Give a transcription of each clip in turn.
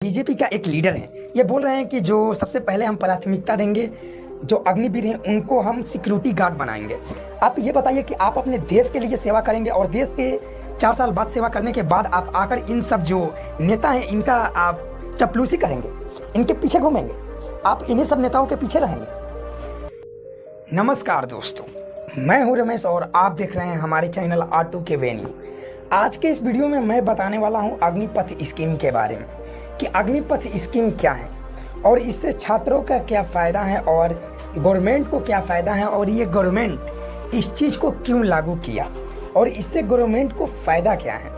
BJP का एक leader है, ये बोल रहे हैं कि जो सबसे पहले हम प्राथमिकता देंगे जो अग्निवीर हैं उनको हम सिक्योरिटी गार्ड बनाएंगे। आप ये बताइए कि आप अपने देश के लिए सेवा करेंगे और देश के 4 साल बाद सेवा करने के बाद आप आकर इन सब जो नेता हैं इनका आप चपलूसी करेंगे, इनके पीछे घूमेंगे, आप इन्हीं सब नेताओं के पीछे रहेंगे। नमस्कार दोस्तों, मैं हूं रमेश और आप देख रहे हैं हमारे चैनल R2K वेन्यू। आज के इस वीडियो में मैं बताने वाला हूं अग्निपथ स्कीम के बारे में कि अग्निपथ स्कीम क्या है और इससे छात्रों का क्या फ़ायदा है और गवर्नमेंट को क्या फ़ायदा है और ये गवर्नमेंट इस चीज़ को क्यों लागू किया और इससे गवर्नमेंट को फ़ायदा क्या है।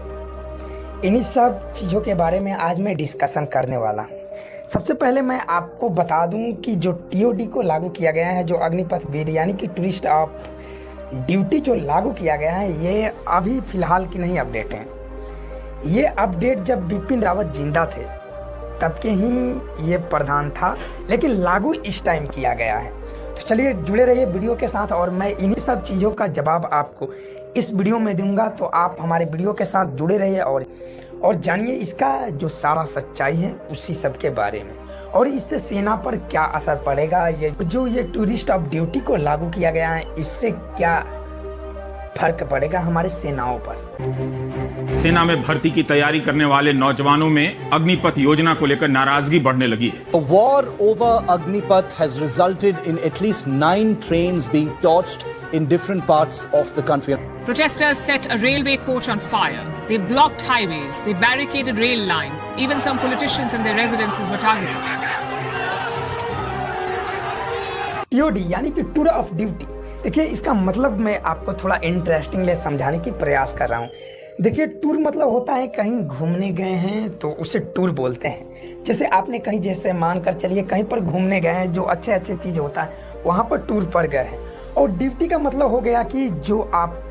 इन्हीं सब चीज़ों के बारे में आज मैं डिस्कशन करने वाला हूँ। सबसे पहले मैं आपको बता दूं कि जो TOD को लागू किया गया है, जो अग्निपथ वीर यानी कि टूरिस्ट ऑफ ड्यूटी जो लागू किया गया है, ये अभी फ़िलहाल की नहीं अपडेट है। ये अपडेट जब बिपिन रावत जिंदा थे तब के ही ये प्रधान था, लेकिन लागू इस टाइम किया गया है। तो चलिए जुड़े रहिए वीडियो के साथ और मैं इन्हीं सब चीज़ों का जवाब आपको इस वीडियो में दूंगा। तो आप हमारे वीडियो के साथ जुड़े रहिए और जानिए इसका जो सारा सच्चाई है उसी सब के बारे में और इससे सेना पर क्या असर पड़ेगा। ये टूरिस्ट ऑफ ड्यूटी को लागू किया गया है, इससे क्या फर्क पड़ेगा हमारे सेनाओं पर। सेना में भर्ती की तैयारी करने वाले नौजवानों में अग्निपथ योजना को लेकर नाराजगी बढ़ने लगी है। A war over Agnipath has resulted in at least 9 trains being torched in different parts of the country. Protesters set a railway coach on fire. They blocked highways. They barricaded rail lines. Even some politicians and their residences were targeted. TOD यानी कि tour of duty, देखिए इसका मतलब मैं आपको थोड़ा interestingly समझाने की प्रयास कर रहा हूँ। देखिए टूर मतलब होता है कहीं घूमने गए हैं तो उसे टूर बोलते हैं। जैसे आपने कहीं जैसे मान कर चलिए कहीं पर घूमने गए हैं, जो अच्छे चीज़ होता है वहाँ पर टूर पर गए हैं। और ड्यूटी का मतलब हो गया कि जो आप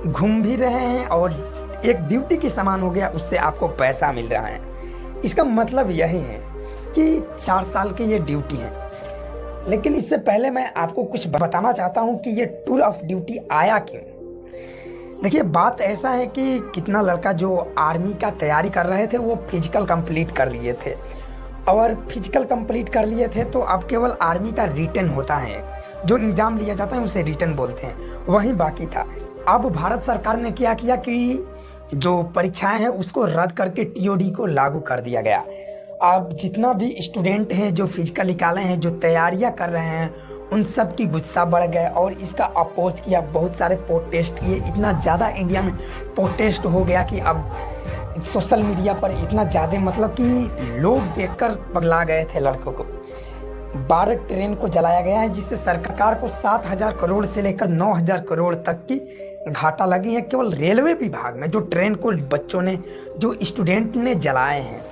घूम भी रहे हैं और एक ड्यूटी के समान हो गया, उससे आपको पैसा मिल रहा है। इसका मतलब यही है कि 4 साल की ये ड्यूटी है। लेकिन इससे पहले मैं आपको कुछ बताना चाहता हूं कि ये टूर ऑफ ड्यूटी आया क्यों। देखिए बात ऐसा है कि कितना लड़का जो आर्मी का तैयारी कर रहे थे वो फिजिकल कंप्लीट कर लिए थे और फिजिकल कंप्लीट कर लिए थे तो अब केवल आर्मी का रिटन होता है, जो एग्ज़ाम लिया जाता है उसे रिटन बोलते हैं, वही बाकी था। अब भारत सरकार ने क्या किया कि जो परीक्षाएं हैं उसको रद्द करके TOD को लागू कर दिया गया। अब जितना भी स्टूडेंट हैं जो फिजिकल निकाले हैं, जो तैयारियां कर रहे हैं, उन सब की गुस्सा बढ़ गए और इसका अपोज किया, बहुत सारे प्रोटेस्ट किए। इतना ज़्यादा इंडिया में प्रोटेस्ट हो गया कि अब सोशल मीडिया पर इतना ज़्यादा मतलब कि लोग देखकर पगला गए थे लड़कों को। 12 ट्रेन को जलाया गया है जिससे सरकार को 7,000 करोड़ से लेकर 9,000 करोड़ तक की घाटा लगी है केवल रेलवे विभाग में, जो ट्रेन को बच्चों ने, जो स्टूडेंट ने जलाए हैं।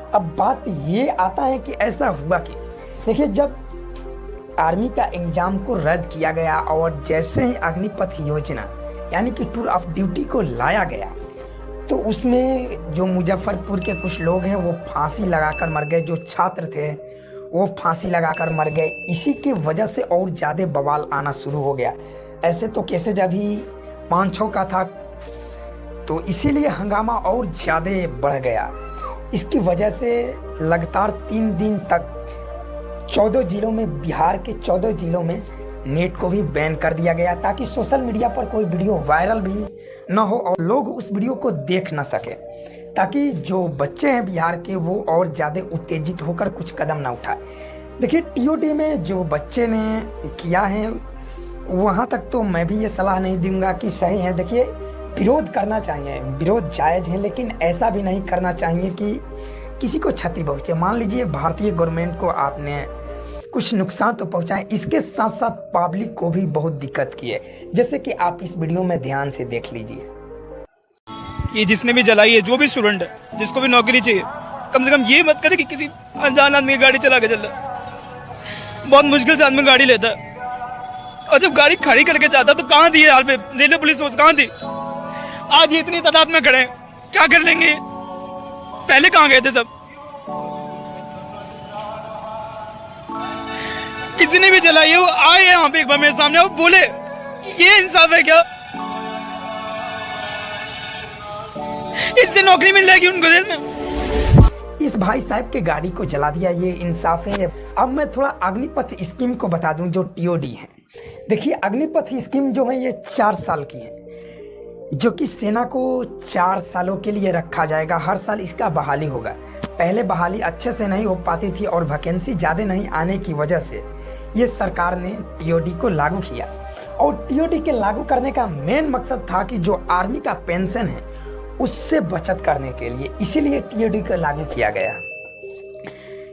अब बात ये आता है कि ऐसा हुआ कि देखिए जब आर्मी का एग्जाम को रद्द किया गया और जैसे ही अग्निपथ योजना यानी कि टूर ऑफ ड्यूटी को लाया गया तो उसमें जो मुजफ्फरपुर के कुछ लोग हैं वो फांसी लगाकर मर गए, जो छात्र थे वो फांसी लगाकर मर गए। इसी की वजह से और ज़्यादा बवाल आना शुरू हो गया। ऐसे तो केसेज अभी 5-6 का था, तो इसीलिए हंगामा और ज़्यादा बढ़ गया। इसकी वजह से लगातार 3 दिन तक 14 जिलों में, बिहार के 14 जिलों में नेट को भी बैन कर दिया गया ताकि सोशल मीडिया पर कोई वीडियो वायरल भी ना हो और लोग उस वीडियो को देख ना सके, ताकि जो बच्चे हैं बिहार के वो और ज़्यादा उत्तेजित होकर कुछ कदम ना उठाए। देखिए TOD में जो बच्चे ने किया है वहाँ तक तो मैं भी ये सलाह नहीं दूंगा कि सही है। देखिए विरोध करना चाहिए, विरोध जायज़ है, लेकिन ऐसा भी नहीं करना चाहिए कि किसी को क्षति पहुँचे। मान लीजिए भारतीय गवर्नमेंट को आपने कुछ नुकसान तो पहुँचाए, इसके साथ साथ पब्लिक को भी बहुत दिक्कत की है, जैसे कि आप इस वीडियो में ध्यान से देख लीजिए। ये जिसने भी जलाई है, जो भी स्टूडेंट है, जिसको भी नौकरी चाहिए, कम से कम ये मत करे कि किसी अनजान आदमी की गाड़ी चला के चल रहा। बहुत मुश्किल से आदमी गाड़ी लेता है और जब गाड़ी खड़ी करके जाता तो कहाँ थी यार, रेलवे पुलिस फोर्स कहाँ थी? आज ये इतनी तादाद में खड़े हैं, क्या कर लेंगे? पहले कहाँ गए थे सब? किसी ने भी जलाई है, वो आए यहाँ पे एक बार मेरे सामने, वो बोले ये इंसाफ है क्या? इससे नौकरी मिल जाएगी उनको जेल में। इस भाई साहब के गाड़ी को जला दिया, ये इंसाफ है। अब मैं थोड़ा अग्निपथ स्कीम को बता दूं जो टीओडी है। देखिए अग्निपथ स्कीम जो है ये 4 साल की है, जो कि सेना को 4 सालों के लिए रखा जाएगा। हर साल इसका बहाली होगा। पहले बहाली अच्छे से नहीं हो पाती थी और वैकेंसी ज़्यादा नहीं आने की वजह से ये सरकार ने टीओडी को लागू किया। और टीओडी के लागू करने का मेन मकसद था कि जो आर्मी का पेंशन है उससे बचत करने के लिए, इसीलिए टीओडी को लागू किया गया।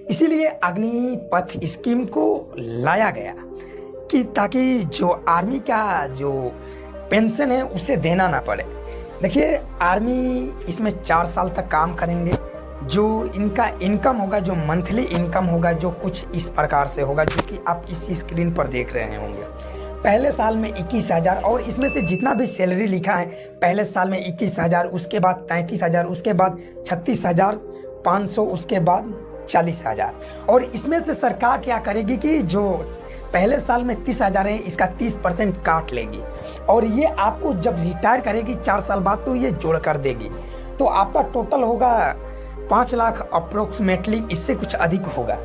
इसीलिए अग्निपथ स्कीम को लाया गया कि ताकि जो आर्मी का जो पेंशन है उसे देना ना पड़े। देखिए आर्मी इसमें 4 साल तक काम करेंगे। जो इनका इनकम होगा, जो मंथली इनकम होगा, जो कुछ इस प्रकार से होगा जो कि आप इस स्क्रीन पर देख रहे होंगे। पहले साल में 21,000 और इसमें से जितना भी सैलरी लिखा है, पहले साल में 21,000, उसके बाद 33,000, उसके बाद 36,500, उसके बाद 40,000। और इसमें से सरकार क्या करेगी कि जो पहले साल में 30,000 है इसका 30% काट लेगी और ये आपको जब रिटायर करेगी 4 साल बाद तो ये जोड़ कर देगी। तो आपका टोटल होगा 5 लाख अप्रोक्सीमेटली, इससे कुछ अधिक होगा।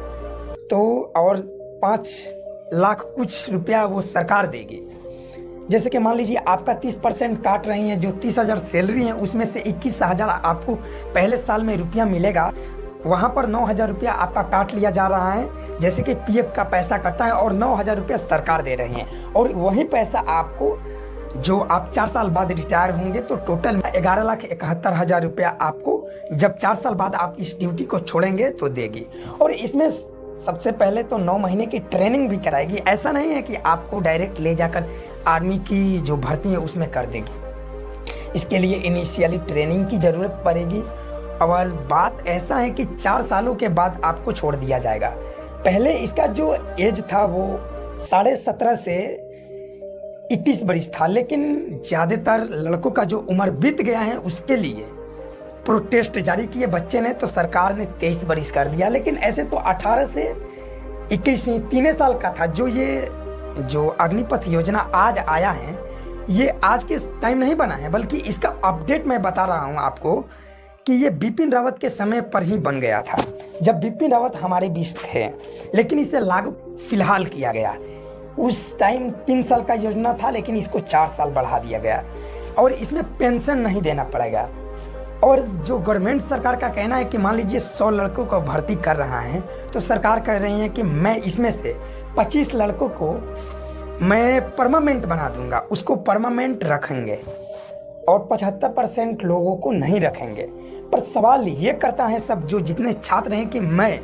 तो और 5 लाख कुछ रुपया वो सरकार देगी। जैसे कि मान लीजिए आपका 30% काट रही हैं, जो 30,000 सैलरी है उसमें से 21,000 आपको पहले साल में रुपया मिलेगा। वहाँ पर 9,000 रुपया आपका काट लिया जा रहा है, जैसे कि पीएफ का पैसा कटता है और 9,000 रुपया सरकार दे रही है। और वही पैसा आपको जो आप 4 साल बाद रिटायर होंगे तो टोटल 11,71,000 रुपया आपको जब 4 साल बाद आप इस ड्यूटी को छोड़ेंगे तो देगी। और इसमें सबसे पहले तो 9 महीने की ट्रेनिंग भी कराएगी। ऐसा नहीं है कि आपको डायरेक्ट ले जाकर आर्मी की जो भर्ती है उसमें कर देगी। इसके लिए इनिशियली ट्रेनिंग की ज़रूरत पड़ेगी। और बात ऐसा है कि 4 सालों के बाद आपको छोड़ दिया जाएगा। पहले इसका जो एज था वो 17.5 से 21 वर्ष था, लेकिन ज़्यादातर लड़कों का जो उम्र बीत गया है उसके लिए प्रोटेस्ट जारी किए बच्चे ने, तो सरकार ने 23 वर्ष कर दिया। लेकिन ऐसे तो 18 से 21 3 साल का था। जो अग्निपथ योजना आज आया है ये आज के टाइम नहीं बना है, बल्कि इसका अपडेट मैं बता रहा हूँ आपको कि ये बिपिन रावत के समय पर ही बन गया था, जब बिपिन रावत हमारे बीच थे। लेकिन इसे लागू फिलहाल किया गया। उस टाइम 3 साल का योजना था, लेकिन इसको 4 साल बढ़ा दिया गया और इसमें पेंशन नहीं देना पड़ेगा। और जो गवर्नमेंट सरकार का कहना है कि मान लीजिए 100 लड़कों को भर्ती कर रहा है तो सरकार कह रही है कि मैं इसमें से 25 लड़कों को मैं परमानेंट बना दूंगा, उसको परमानेंट रखेंगे और 75% लोगों को नहीं रखेंगे। पर सवाल ये करता है सब जो जितने छात्र हैं कि मैं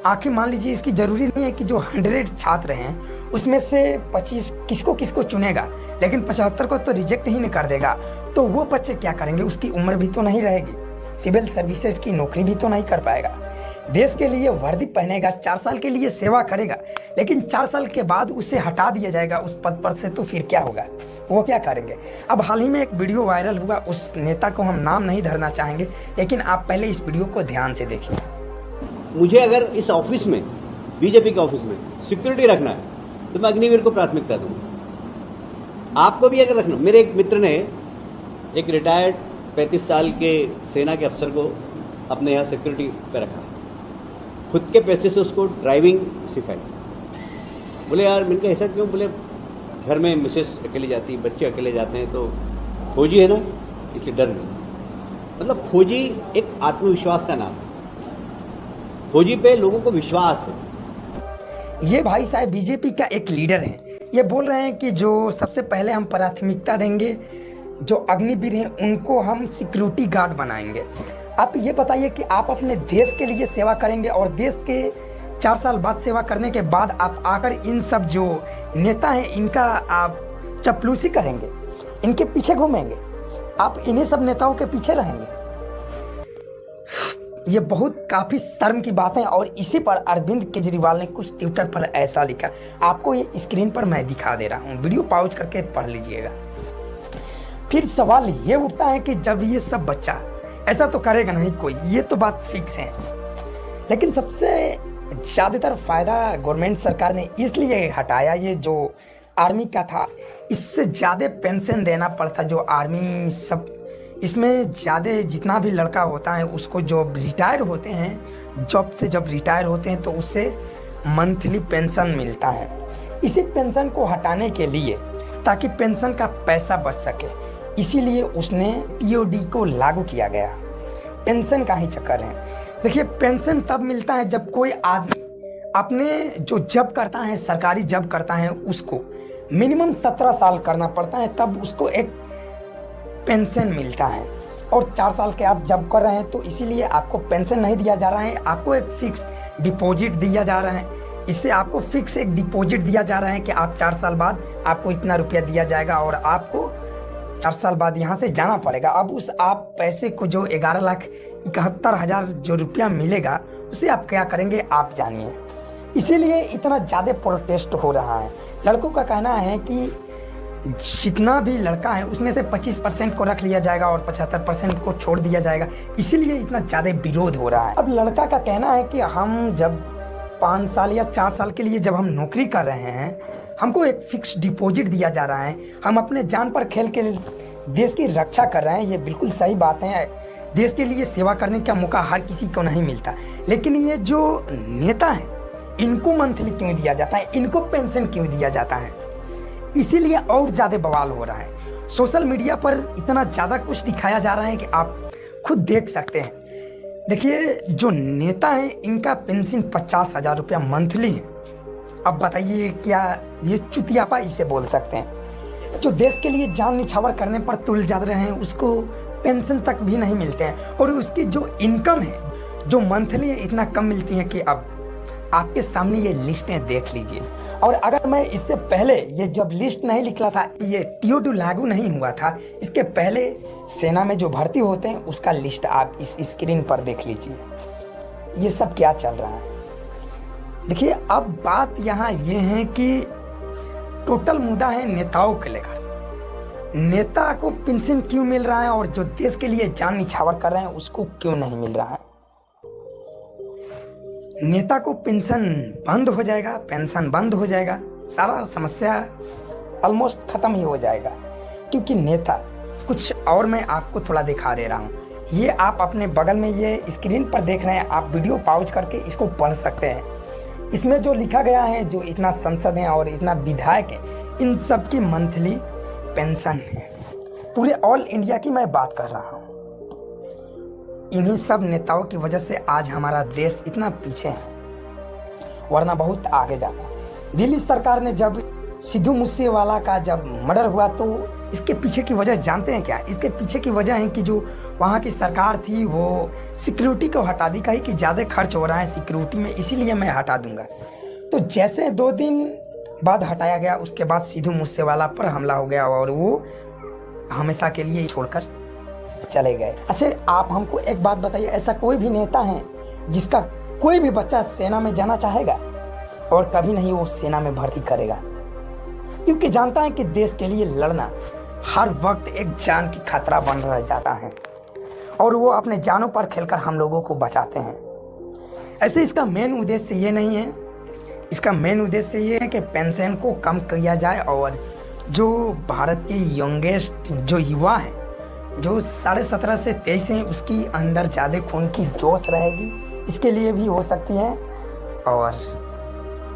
आखिर मान लीजिए इसकी ज़रूरी नहीं है कि जो 100 छात्र हैं उसमें से 25 किसको चुनेगा, लेकिन 75 को तो रिजेक्ट ही नहीं कर देगा। तो वो बच्चे क्या करेंगे, उसकी उम्र भी तो नहीं रहेगी, सिविल सर्विसेज की नौकरी भी तो नहीं कर पाएगा। देश के लिए वर्दी पहनेगा, 4 साल के लिए सेवा करेगा, लेकिन 4 साल के बाद उसे हटा दिया जाएगा उस पद पर से, तो फिर क्या होगा, वो क्या करेंगे। अब हाल ही में एक वीडियो वायरल हुआ, उस नेता को हम नाम नहीं धरना चाहेंगे, लेकिन आप पहले इस वीडियो को ध्यान से देखिए। मुझे अगर इस ऑफिस में, बीजेपी के ऑफिस में सिक्योरिटी रखना है तो मैं अग्निवीर को प्राथमिकता दूंगा। आपको भी अगर रखना, मेरे एक मित्र ने एक रिटायर्ड 35 साल के सेना के अफसर को अपने यहाँ सिक्योरिटी पे रखा, खुद के पैसे से उसको ड्राइविंग सिखाई। बोले यार मैंने कहा ऐसा क्यों, बोले घर में मिसेस अकेले जाती, बच्चे अकेले जाते हैं, तो फौजी है ना इसलिए डर नहीं। मतलब फौजी एक आत्मविश्वास का नाम है, फौजी पे लोगों को विश्वास है। ये भाई साहब बीजेपी का एक लीडर हैं, ये बोल रहे हैं कि जो सबसे पहले हम प्राथमिकता देंगे जो अग्निवीर हैं उनको हम सिक्योरिटी गार्ड बनाएंगे। आप ये बताइए कि आप अपने देश के लिए सेवा करेंगे और देश के 4 साल बाद सेवा करने के बाद आप आकर इन सब जो नेता हैं इनका आप चपलूसी करेंगे, इनके पीछे घूमेंगे, आप इन्हीं सब नेताओं के पीछे रहेंगे। ये बहुत काफ़ी शर्म की बात है। और इसी पर अरविंद केजरीवाल ने कुछ ट्विटर पर ऐसा लिखा, आपको ये स्क्रीन पर मैं दिखा दे रहा हूँ, वीडियो पॉज करके पढ़ लीजिएगा। फिर सवाल ये उठता है कि जब ये सब बच्चा ऐसा तो करेगा नहीं कोई, ये तो बात फिक्स है, लेकिन सबसे ज़्यादातर फ़ायदा गवर्नमेंट सरकार ने इसलिए हटाया ये जो आर्मी का था, इससे ज़्यादा पेंशन देना पड़ता जो आर्मी सब इसमें ज़्यादा जितना भी लड़का होता है उसको जो रिटायर होते हैं, जॉब से जब रिटायर होते हैं तो उससे मंथली पेंशन मिलता है। इसी पेंशन को हटाने के लिए ताकि पेंशन का पैसा बच सके, इसीलिए उसने टीओडी को लागू किया गया। पेंशन का ही चक्कर है। देखिए, पेंशन तब मिलता है जब कोई आदमी अपने जो जॉब करता है, सरकारी जॉब करता है, उसको मिनिमम 17 साल करना पड़ता है, तब उसको एक पेंशन मिलता है। और 4 साल के आप जॉब कर रहे हैं तो इसीलिए आपको पेंशन नहीं दिया जा रहा है, आपको एक फिक्स डिपॉजिट दिया जा रहा है। इससे आपको फिक्स एक डिपॉजिट दिया जा रहा है कि आप 4 साल बाद आपको इतना रुपया दिया जाएगा और आपको 4 साल बाद यहाँ से जाना पड़ेगा। अब उस आप पैसे को जो 11,71,000 जो रुपया मिलेगा उसे आप क्या करेंगे आप जानिए। इसीलिए इतना ज़्यादा प्रोटेस्ट हो रहा है। लड़कों का कहना है कि जितना भी लड़का है उसमें से 25% को रख लिया जाएगा और 75% को छोड़ दिया जाएगा, इसीलिए इतना ज़्यादा विरोध हो रहा है। अब लड़का का कहना है कि हम जब 5 साल या 4 साल के लिए जब हम नौकरी कर रहे हैं, हमको एक फिक्स डिपॉजिट दिया जा रहा है, हम अपने जान पर खेल के देश की रक्षा कर रहे हैं। ये बिल्कुल सही बात है। देश के लिए सेवा करने का मौका हर किसी को नहीं मिलता, लेकिन ये जो नेता है इनको मंथली क्यों दिया जाता है, इनको पेंशन क्यों दिया जाता है, इसीलिए और ज़्यादा बवाल हो रहा है। सोशल मीडिया पर इतना ज़्यादा कुछ दिखाया जा रहा है कि आप खुद देख सकते हैं। देखिए, जो नेता है इनका पेंशन 50,000 रुपया मंथली है। अब बताइए क्या ये चुतियापा इसे बोल सकते हैं? जो देश के लिए जान निछावर करने पर तुल जा रहे हैं उसको पेंशन तक भी नहीं मिलते हैं, और उसकी जो इनकम है जो मंथली है इतना कम मिलती है कि अब आपके सामने ये लिस्टें देख लीजिए। और अगर मैं इससे पहले ये जब लिस्ट नहीं निकला था, ये टीओडी लागू नहीं हुआ था, इसके पहले सेना में जो भर्ती होते हैं उसका लिस्ट आप इस स्क्रीन पर देख लीजिए। ये सब क्या चल रहा है? देखिए, अब बात यहाँ ये है कि टोटल मुद्दा है नेताओं के लेकर। नेता को पेंशन क्यों मिल रहा है और जो देश के लिए जान निछावर कर रहे हैं उसको क्यों नहीं मिल रहा है? नेता को पेंशन बंद हो जाएगा, पेंशन बंद हो जाएगा, सारा समस्या ऑलमोस्ट खत्म ही हो जाएगा। क्योंकि नेता कुछ और, मैं आपको थोड़ा दिखा दे रहा हूँ। ये आप अपने बगल में ये स्क्रीन पर देख रहे हैं, आप वीडियो पॉज करके इसको पढ़ सकते हैं। इसमें जो लिखा गया है, जो इतना संसद है और इतना विधायक है, इन सब की मंथली पेंशन है। पूरे ऑल इंडिया की मैं बात कर रहा हूँ। इन्हीं सब नेताओं की वजह से आज हमारा देश इतना पीछे है, वरना बहुत आगे जाता। दिल्ली सरकार ने जब सिद्धू मूसेवाला का जब मर्डर हुआ तो इसके पीछे की वजह जानते हैं क्या? इसके पीछे की वजह है कि जो वहाँ की सरकार थी वो सिक्योरिटी को हटा दी, कही कि ज़्यादा खर्च हो रहा है सिक्योरिटी में, इसीलिए मैं हटा दूंगा। तो जैसे 2 दिन बाद हटाया गया, उसके बाद सिद्धू मूसेवाला पर हमला हो गया और वो हमेशा के लिए छोड़कर चले गए। अच्छा, आप हमको एक बात बताइए, ऐसा कोई भी नेता है जिसका कोई भी बच्चा सेना में जाना चाहेगा? और कभी नहीं वो सेना में भर्ती करेगा, क्योंकि जानता है कि देश के लिए लड़ना हर वक्त एक जान की खतरा बन रह जाता है और वो अपने जानों पर खेलकर हम लोगों को बचाते हैं। ऐसे इसका मेन उद्देश्य ये नहीं है, इसका मेन उद्देश्य ये है कि पेंशन को कम किया जाए और जो भारत के यंगेस्ट जो युवा है, जो 17.5 से 23 हैं, उसकी अंदर ज़्यादा खून की जोश रहेगी, इसके लिए भी हो सकती है। और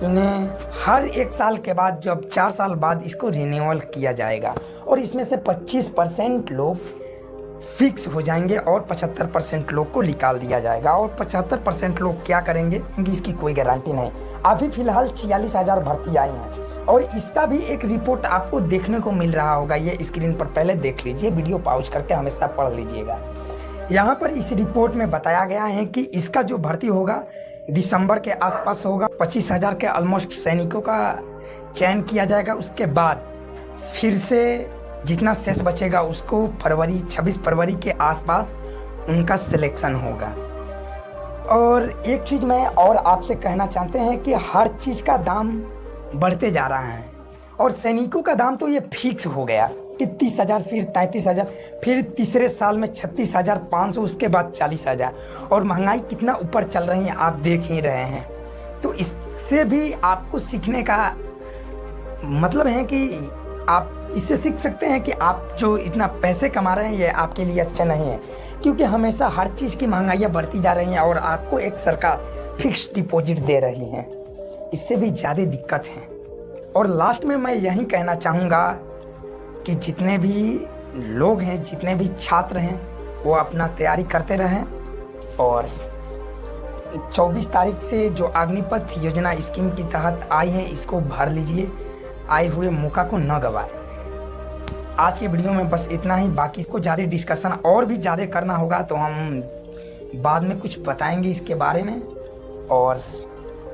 इन्हें हर 1 साल के बाद, जब 4 साल बाद इसको रिन्यूअल किया जाएगा और इसमें से 25% लोग फिक्स हो जाएंगे और 75% लोग को निकाल दिया जाएगा। और 75% लोग क्या करेंगे, क्योंकि इसकी कोई गारंटी नहीं। अभी फिलहाल 46,000 भर्ती आई हैं और इसका भी एक रिपोर्ट आपको देखने को मिल रहा होगा। ये स्क्रीन पर पहले देख लीजिए, वीडियो पॉज करके हमेशा पढ़ लीजिएगा। यहाँ पर इस रिपोर्ट में बताया गया है कि इसका जो भर्ती होगा दिसंबर के आसपास होगा। 25,000 के ऑलमोस्ट सैनिकों का चयन किया जाएगा। उसके बाद फिर से जितना शेष बचेगा उसको 26 फरवरी के आसपास उनका सिलेक्शन होगा। और एक चीज़ मैं और आपसे कहना चाहते हैं कि हर चीज़ का दाम बढ़ते जा रहा है और सैनिकों का दाम तो ये फिक्स हो गया कि 30,000, फिर 33,000, फिर तीसरे साल में 36,500, उसके बाद 40,000। और महंगाई कितना ऊपर चल रही है आप देख ही रहे हैं। तो इससे भी आपको सीखने का मतलब है कि आप इससे सीख सकते हैं कि आप जो इतना पैसे कमा रहे हैं ये आपके लिए अच्छा नहीं है, क्योंकि हमेशा हर चीज़ की महंगाइयाँ बढ़ती जा रही हैं और आपको एक सरकार फिक्स डिपॉजिट दे रही है, इससे भी ज़्यादा दिक्कत है। और लास्ट में मैं यही कहना चाहूँगा कि जितने भी लोग हैं, जितने भी छात्र हैं, वो अपना तैयारी करते रहें और 24 तारीख से जो अग्निपथ योजना स्कीम के तहत आई है इसको भर लीजिए, आए हुए मौका को न गवाएं। आज के वीडियो में बस इतना ही, बाकी इसको ज़्यादा डिस्कशन और भी ज़्यादा करना होगा तो हम बाद में कुछ बताएंगे इसके बारे में। और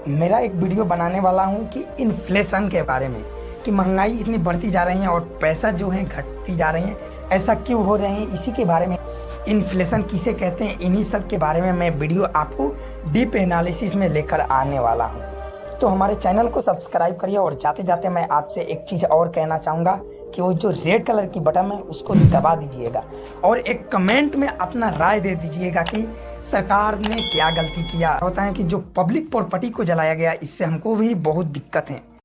मेरा एक वीडियो बनाने वाला हूँ कि इन्फ्लेशन के बारे में, कि महंगाई इतनी बढ़ती जा रही है और पैसा जो है घटती जा रही है, ऐसा क्यों हो रहे हैं, इसी के बारे में, इन्फ्लेशन किसे कहते हैं, इन्हीं सब के बारे में मैं वीडियो आपको डीप एनालिसिस में लेकर आने वाला हूं। तो हमारे चैनल को सब्सक्राइब करिए। और जाते जाते मैं आपसे एक चीज़ और कहना चाहूँगा कि वो जो रेड कलर की बटन है उसको दबा दीजिएगा और एक कमेंट में अपना राय दे दीजिएगा कि सरकार ने क्या गलती किया। होता है कि जो पब्लिक प्रॉपर्टी को जलाया गया, इससे हमको भी बहुत दिक्कत है।